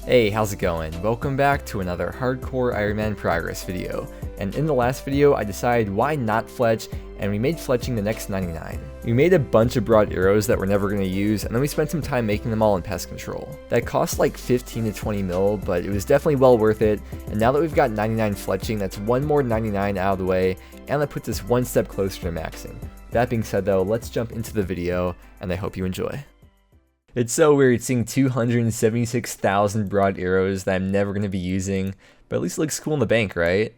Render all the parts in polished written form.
Hey, how's it going? Welcome back to another Hardcore Iron Man progress video. And in the last video, I decided why not fletch, and we made fletching the next 99. We made a bunch of broad arrows that we're never going to use, and then we spent some time making them all in pest control. That cost like 15 to 20 mil, but it was definitely well worth it, and now that we've got 99 fletching, that's one more 99 out of the way, and that puts us one step closer to maxing. That being said though, let's jump into the video, and I hope you enjoy. It's so weird seeing 276,000 broad arrows that I'm never going to be using, but at least it looks cool in the bank, right?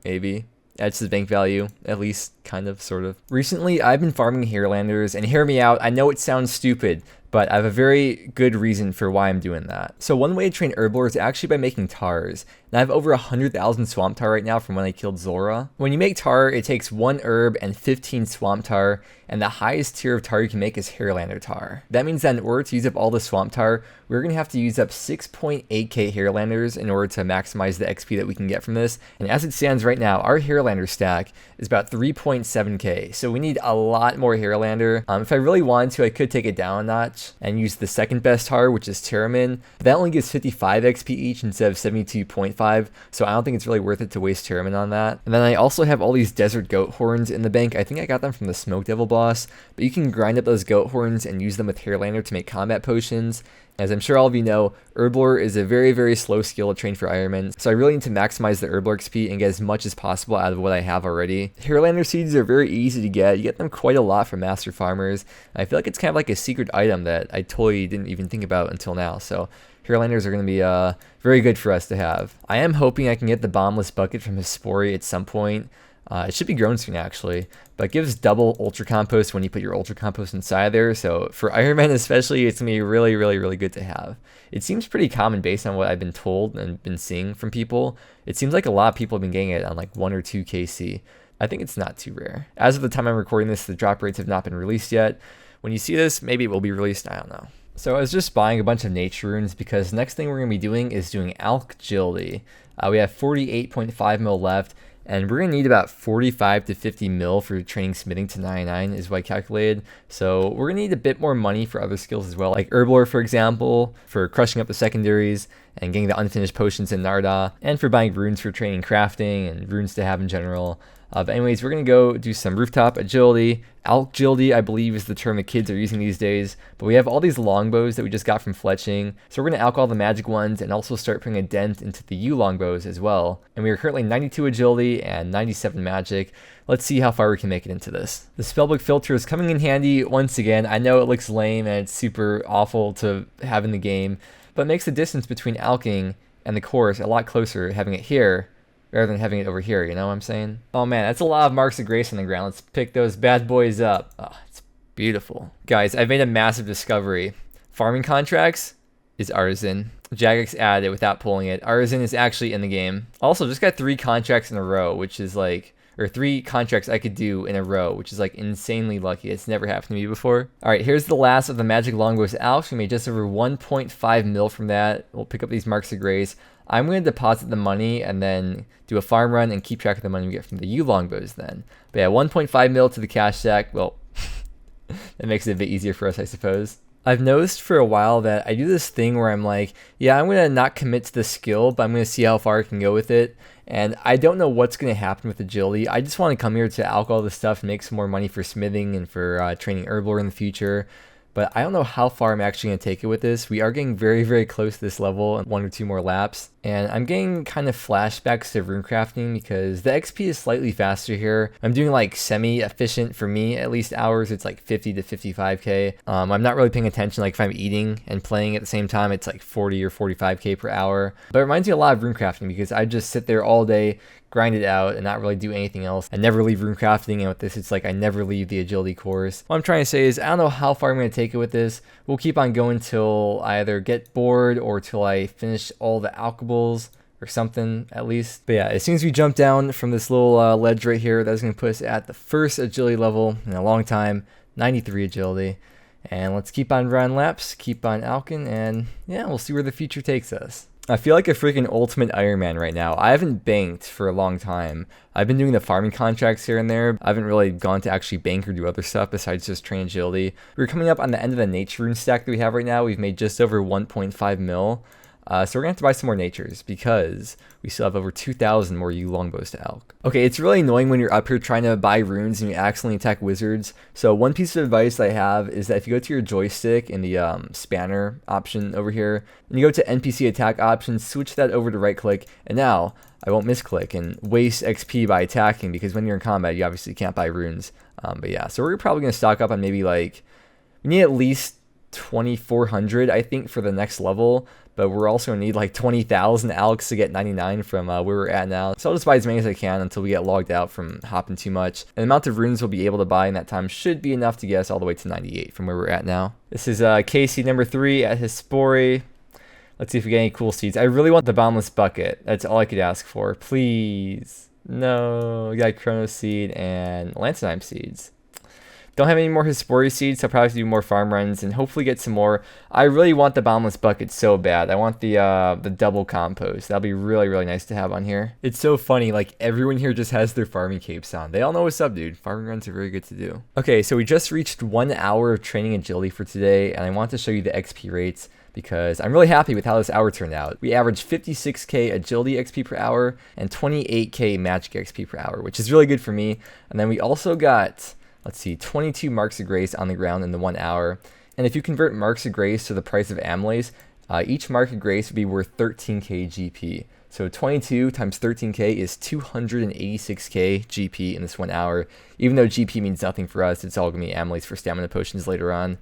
Maybe. Adds to the bank value, at least, kind of, sort of. Recently, I've been farming Hairlanders, and hear me out, I know it sounds stupid, but I have a very good reason for why I'm doing that. So one way to train herblore is actually by making tars, and I have over 100,000 swamp tar right now from when I killed Zora. When you make tar, it takes 1 herb and 15 swamp tar, and the highest tier of tar you can make is Hairlander tar. That means that in order to use up all the swamp tar, we're going to have to use up 6.8k Hairlanders in order to maximize the XP that we can get from this, and as it stands right now, our Hairlander stack is about 3.7k, so we need a lot more Hairlander. If I really wanted to, I could take it down a notch and use the second best tar, which is Terramin, but that only gives 55 XP each instead of 72.5, so I don't think it's really worth it to waste Terramin on that. And then I also have all these desert goat horns in the bank. I think I got them from the Smoke Devil boss, but you can grind up those goat horns and use them with Hairlander to make combat potions. As I'm sure all of you know, herblore is a very, very slow skill to train for Ironman, so I really need to maximize the herblore XP and get as much as possible out of what I have already. Hairlander seeds are very easy to get. You get them quite a lot from master farmers. I feel like it's kind of like a secret item that I totally didn't even think about until now, so Hairlanders are going to be very good for us to have. I am hoping I can get the bombless bucket from Hespori at some point. It should be grown soon actually, but it gives double ultra compost when you put your ultra compost inside there, so for Iron Man especially, it's going to be really, really, really good to have. It seems pretty common based on what I've been told and been seeing from people. It seems like a lot of people have been getting it on like 1 or 2 KC. I think it's not too rare. As of the time I'm recording this, the drop rates have not been released yet. When you see this, maybe it will be released, I don't know. So I was just buying a bunch of nature runes because the next thing we're going to be doing is doing Alchgility. We have 48.5 mil left, and we're going to need about 45 to 50 mil for training smithing to 99 is what I calculated. So we're going to need a bit more money for other skills as well, like herblore for example, for crushing up the secondaries and getting the unfinished potions in Narda, and for buying runes for training crafting and runes to have in general. But anyways, we're going to go do some rooftop agility. Alchgility, I believe, is the term the kids are using these days. But we have all these longbows that we just got from fletching. So we're going to alch all the magic ones and also start putting a dent into the U longbows as well. And we are currently 92 agility and 97 magic. Let's see how far we can make it into this. The spellbook filter is coming in handy once again. I know it looks lame and it's super awful to have in the game, but it makes the distance between alching and the course a lot closer having it here rather than having it over here, you know what I'm saying? Oh man, that's a lot of marks of grace on the ground. Let's pick those bad boys up. Oh, it's beautiful. Guys, I've made a massive discovery. Farming contracts is Artisan. Jagex added it without pulling it. Artisan is actually in the game. Also, just got 3 contracts in a row, which is like, or 3 contracts I could do in a row, which is like insanely lucky. It's never happened to me before. All right, here's the last of the magic longbows alch. We made just over 1.5 mil from that. We'll pick up these marks of grace. I'm going to deposit the money and then do a farm run and keep track of the money we get from the U longbows then. But yeah, 1.5 mil to the cash stack. Well, that makes it a bit easier for us, I suppose. I've noticed for a while that I do this thing where I'm like, yeah, I'm going to not commit to the skill, but I'm going to see how far I can go with it. And I don't know what's going to happen with agility. I just want to come here to alch all this stuff and make some more money for smithing and for training herblore in the future. But I don't know how far I'm actually going to take it with this. We are getting very, very close to this level in 1 or 2 more laps. And I'm getting kind of flashbacks to runecrafting because the XP is slightly faster here. I'm doing like semi-efficient, for me at least, hours. It's like 50 to 55k. I'm not really paying attention, like if I'm eating and playing at the same time, it's like 40 or 45k per hour. But it reminds me a lot of runecrafting because I just sit there all day, grind it out, and not really do anything else. I never leave runecrafting, and with this it's like I never leave the agility course. What I'm trying to say is I don't know how far I'm going to take it with this. We'll keep on going till I either get bored or till I finish all the alchables or something at least. But yeah, as soon as we jump down from this little ledge right here, that's going to put us at the first agility level in a long time, 93 agility. And let's keep on running laps, keep on alching, and yeah, we'll see where the future takes us. I feel like a freaking ultimate Iron Man right now. I haven't banked for a long time. I've been doing the farming contracts here and there. I haven't really gone to actually bank or do other stuff besides just train agility. We're coming up on the end of the nature rune stack that we have right now. We've made just over 1.5 mil. So we're gonna have to buy some more natures because we still have over 2,000 more yew longbows to alch. Okay, it's really annoying when you're up here trying to buy runes and you accidentally attack wizards. So one piece of advice I have is that if you go to your joystick in the spanner option over here, and you go to NPC attack options, switch that over to right click, and now I won't misclick and waste XP by attacking, because when you're in combat you obviously can't buy runes. But yeah, so we're probably gonna stock up on maybe like, we need at least 2,400 I think for the next level, but we're also gonna need like 20,000 alchs to get 99 from where we're at now. So I'll just buy as many as I can until we get logged out from hopping too much. And the amount of runes we'll be able to buy in that time should be enough to get us all the way to 98 from where we're at now. This is KC number 3 at Hispori. Let's see if we get any cool seeds. I really want the Boundless Bucket. That's all I could ask for. Please. No, we got Chrono Seed and Lancenheim seeds. Don't have any more Hispori seeds, so I'll probably have to do more farm runs and hopefully get some more. I really want the Boundless Bucket so bad. I want the double compost. That'll be really, really nice to have on here. It's so funny, like everyone here just has their farming capes on. They all know what's up, dude. Farming runs are very good to do. Okay, so we just reached 1 hour of training agility for today, and I want to show you the XP rates because I'm really happy with how this hour turned out. We averaged 56k agility XP per hour and 28k magic XP per hour, which is really good for me. And then we also got, let's see, 22 marks of grace on the ground in the 1 hour. And if you convert marks of grace to the price of amylase, each mark of grace would be worth 13k GP. So 22 times 13k is 286k GP in this 1 hour. Even though GP means nothing for us, it's all gonna be amylase for stamina potions later on.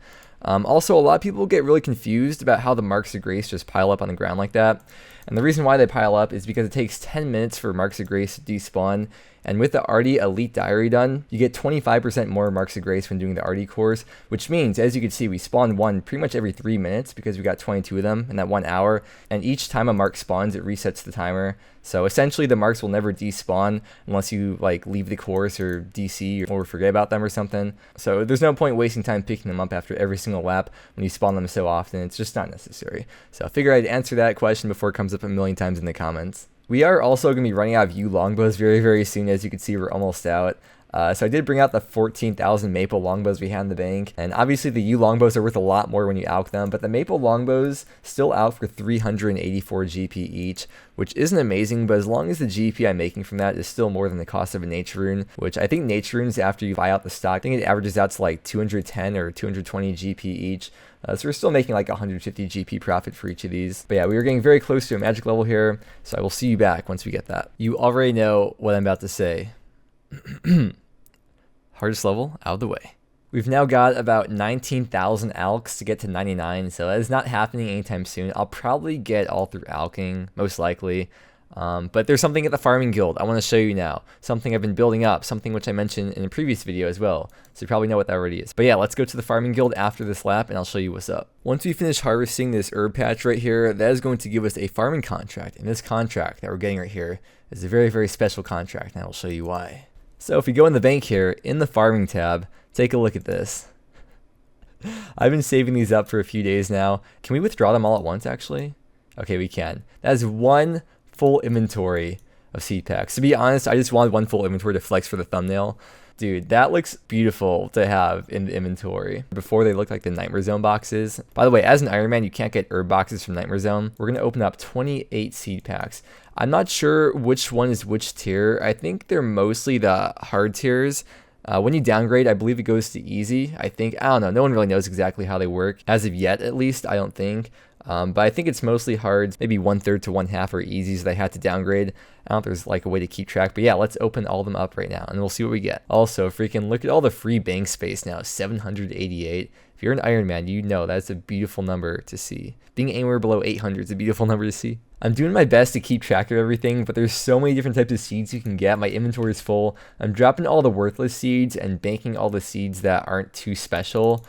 Also, a lot of people get really confused about how the marks of grace just pile up on the ground like that. And the reason why they pile up is because it takes 10 minutes for marks of grace to despawn. And with the Arty Elite Diary done, you get 25% more marks of grace when doing the Arty course, which means, as you can see, we spawn one pretty much every 3 minutes because we got 22 of them in that 1 hour. And each time a mark spawns, it resets the timer. So essentially the marks will never despawn unless you like leave the course or DC or forget about them or something. So there's no point wasting time picking them up after every single lap when you spawn them so often. It's just not necessary. So I figured I'd answer that question before it comes up a million times in the comments. We are also going to be running out of yew longbows very, very soon. As you can see, we're almost out. So I did bring out the 14,000 maple longbows we had in the bank. And obviously the yew longbows are worth a lot more when you alch them, but the maple longbows still out for 384 GP each, which isn't amazing, but as long as the GP I'm making from that is still more than the cost of a nature rune, which I think nature runes, after you buy out the stock, I think it averages out to like 210 or 220 GP each. So we're still making like 150 GP profit for each of these. But yeah, we are getting very close to a magic level here, so I will see you back once we get that. You already know what I'm about to say. Hardest level out of the way. We've now got about 19,000 alchs to get to 99, so that is not happening anytime soon. I'll probably get all through alching, most likely. But there's something at the farming guild I want to show you now. Something I've been building up, something which I mentioned in a previous video as well. So you probably know what that already is. But yeah, let's go to the farming guild after this lap and I'll show you what's up. Once we finish harvesting this herb patch right here, that is going to give us a farming contract. And this contract that we're getting right here is a very, very special contract, and I will show you why. So if we go in the bank here, in the farming tab, take a look at this. I've been saving these up for a few days now. Can we withdraw them all at once, actually? Okay, we can. That is one full inventory of seed packs. To be honest, I just wanted one full inventory to flex for the thumbnail. Dude, that looks beautiful to have in the inventory. Before, they looked like the Nightmare Zone boxes. By the way, as an Iron Man, you can't get herb boxes from Nightmare Zone. We're going to open up 28 seed packs. I'm not sure which one is which tier. I think they're mostly the hard tiers. When you downgrade, I believe it goes to easy. I don't know. No one really knows exactly how they work. As of yet, at least, I don't think. But I think it's mostly hard, maybe 1/3 to 1/2 are easy, so they had to downgrade. I don't know if there's like a way to keep track, but yeah, let's open all of them up right now and we'll see what we get. Also, freaking look at all the free bank space now, 788. If you're an Iron Man, you know that's a beautiful number to see. Being anywhere below 800 is a beautiful number to see. I'm doing my best to keep track of everything, but there's so many different types of seeds you can get. My inventory is full. I'm dropping all the worthless seeds and banking all the seeds that aren't too special.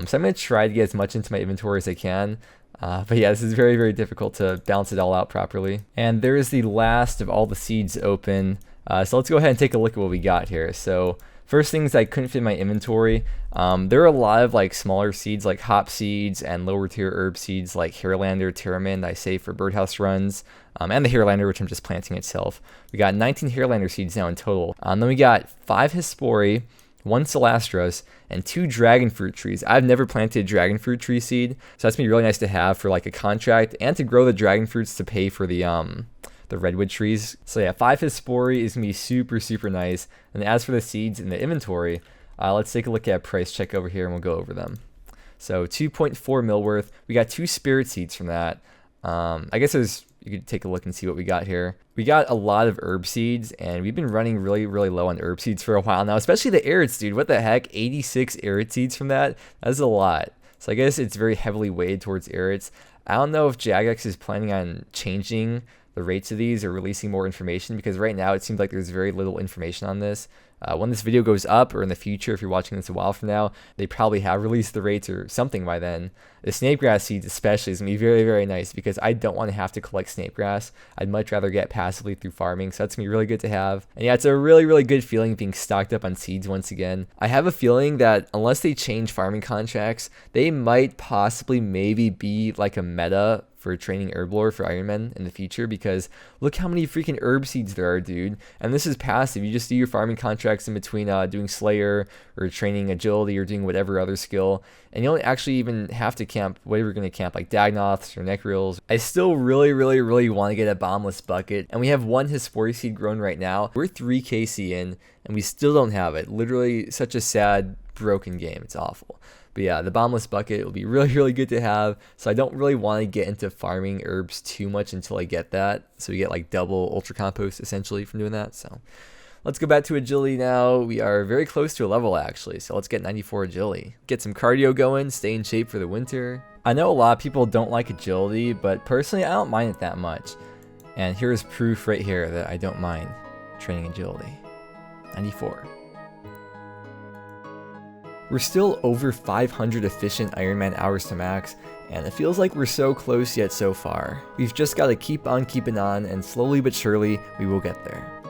So I'm going to try to get as much into my inventory as I can. But yeah, this is very, very difficult to balance it all out properly. And there is the last of all the seeds open. So let's go ahead and take a look at what we got here. So first things I couldn't fit in my inventory. There are a lot of like smaller seeds like hop seeds and lower tier herb seeds like Hairlander, Terramint I save for birdhouse runs. And the Hairlander, which I'm just planting itself. We got 19 Hairlander seeds now in total. Then we got 5 Hispori, 1 Celastros, and 2 dragon fruit trees. I've never planted a dragon fruit tree seed, so that's gonna be really nice to have for like a contract and to grow the dragon fruits to pay for the redwood trees. So yeah, 5 Hespori is gonna be super nice. And as for the seeds in the inventory, let's take a look at price check over here and we'll go over them. So 2.4 mil worth. We got 2 spirit seeds from that. I guess you could take a look and see what we got here. We got a lot of herb seeds, and we've been running really low on herb seeds for a while now, especially the Arid, dude. What the heck? 86 Arid seeds from that? That's a lot. So I guess it's very heavily weighted towards Arids. I don't know if Jagex is planning on changing the rates of these or releasing more information, because right now it seems like there's very little information on this. When this video goes up, or in the future, if you're watching this a while from now, they probably have released the rates or something by then. The snapegrass seeds especially is going to be very nice, because I don't want to have to collect snapegrass. I'd much rather get passively through farming, so that's going to be really good to have. And yeah, it's a really good feeling being stocked up on seeds once again. I have a feeling that unless they change farming contracts, they might possibly maybe be like a meta for training herblore for Ironmen in the future, because look how many freaking herb seeds there are, dude. And this is passive. You just do your farming contracts in between doing Slayer or training agility or doing whatever other skill, and you don't actually even have to camp whatever you're going to camp, like Dagnoths or Necreals. I still really want to get a bombless bucket, and we have 1 Hespori seed grown right now. We're 3 KC in and we still don't have it. Literally such a sad, broken game. It's awful. But yeah, the bombless bucket will be really good to have. So I don't really want to get into farming herbs too much until I get that. So we get like double ultra compost essentially from doing that. So let's go back to agility now. We are very close to a level actually. So let's get 94 agility. Get some cardio going, stay in shape for the winter. I know a lot of people don't like agility, but personally I don't mind it that much. And here's proof right here that I don't mind training agility. 94. We're still over 500 efficient Ironman hours to max, and it feels like we're so close yet so far. We've just got to keep on keeping on, and slowly but surely we will get there.